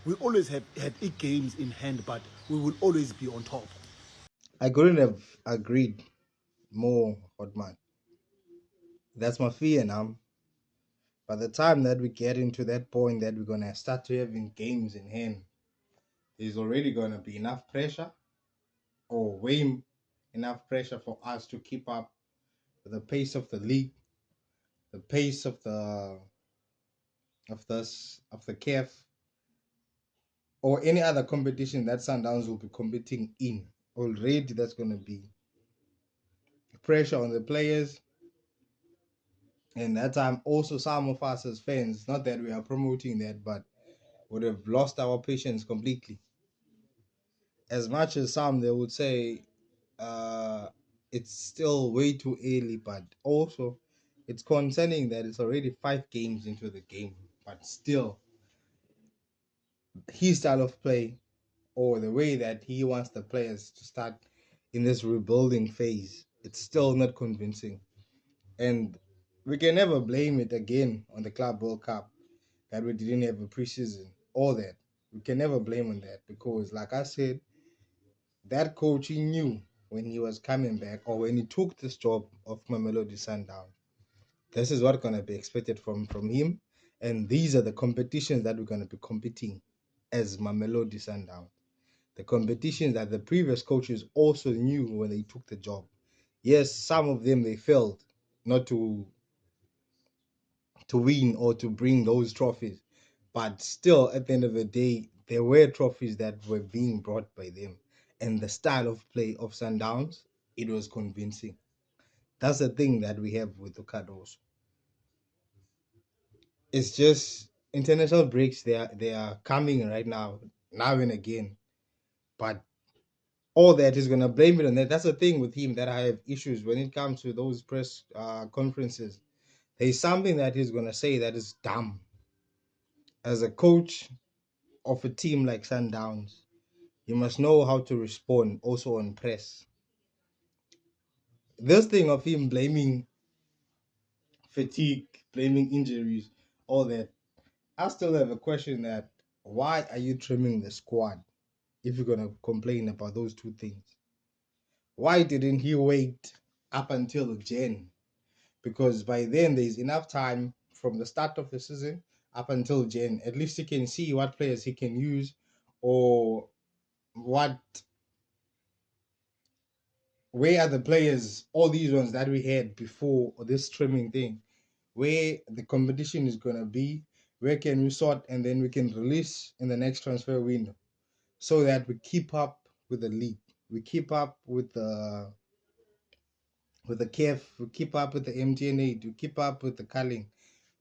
We always have had 8 games in hand, but we will always be on top. I couldn't have agreed more, Hotman. That's my fear now. By the time that we get into that point that we're gonna start to having games in hand, there's already gonna be enough pressure, or way enough pressure for us to keep up with the pace of the league, the pace of the CAF, or any other competition that Sundowns will be competing in. Already, that's gonna be pressure on the players. And that time, also some of us as fans, not that we are promoting that, but would have lost our patience completely. As much as some they would say it's still way too early, but also it's concerning that it's already 5 games into the game, but still his style of play or the way that he wants the players to start in this rebuilding phase, it's still not convincing. And we can never blame it again on the Club World Cup that we didn't have a preseason, all that. We can never blame on that because, like I said, that coach, he knew when he was coming back or when he took this job of Mamelodi Sundowns, this is what's going to be expected from him. And these are the competitions that we're going to be competing as Mamelodi Sundowns. The competitions that the previous coaches also knew when they took the job. Yes, some of them they failed not to win or to bring those trophies. But still, at the end of the day, there were trophies that were being brought by them. And the style of play of Sundowns, it was convincing. That's the thing that we have with the Cardoso. It's just international breaks, they are coming right now and again. But all that is gonna blame it on that. That's the thing with him that I have issues when it comes to those press conferences. There's something that he's gonna say that is dumb. As a coach of a team like Sundowns, you must know how to respond also on press. This thing of him blaming fatigue, blaming injuries, all that, I still have a question that why are you trimming the squad if you're going to complain about those two things? Why didn't he wait up until Jan? Because by then there's enough time from the start of the season up until Jan. At least he can see what players he can use or what where are the players, all these ones that we had before this trimming thing, where the competition is going to be, where can we sort, and then we can release in the next transfer window so that we keep up with the league. We keep up with the KF, we keep up with the MTN8, we keep up with the Culling.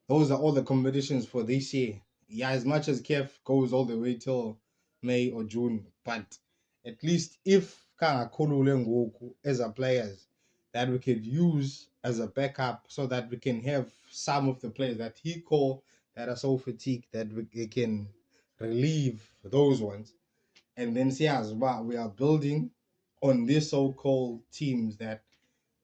Those are all the competitions for this year. Yeah, as much as KF goes all the way till May or June, but at least if Kangakolule Ngoku as a players that we could use as a backup so that we can have some of the players that he call that are so fatigued that we can relieve those ones. And then see as well, we are building on these so-called teams that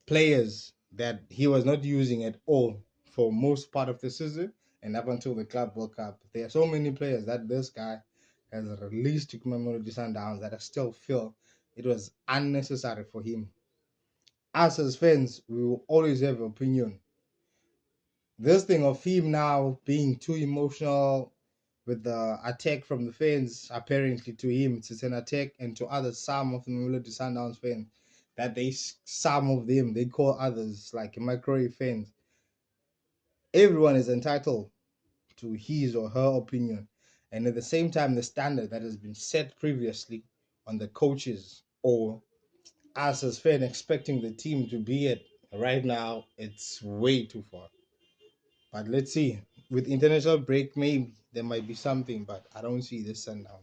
players that he was not using at all for most part of the season and up until the Club World Cup. There are so many players that this guy has released to Mamelodi Sundowns that I still feel it was unnecessary for him. Us as fans, we will always have an opinion. This thing of him now being too emotional with the attack from the fans, apparently to him it's an attack, and to others, some of the Mamelodi Sundowns fans, that some of them they call others like microwave fans. Everyone is entitled to his or her opinion, and at the same time, the standard that has been set previously on the coaches or us as fans expecting the team to be at right now, it's way too far. But let's see. With international break, maybe there might be something, but I don't see this sundown.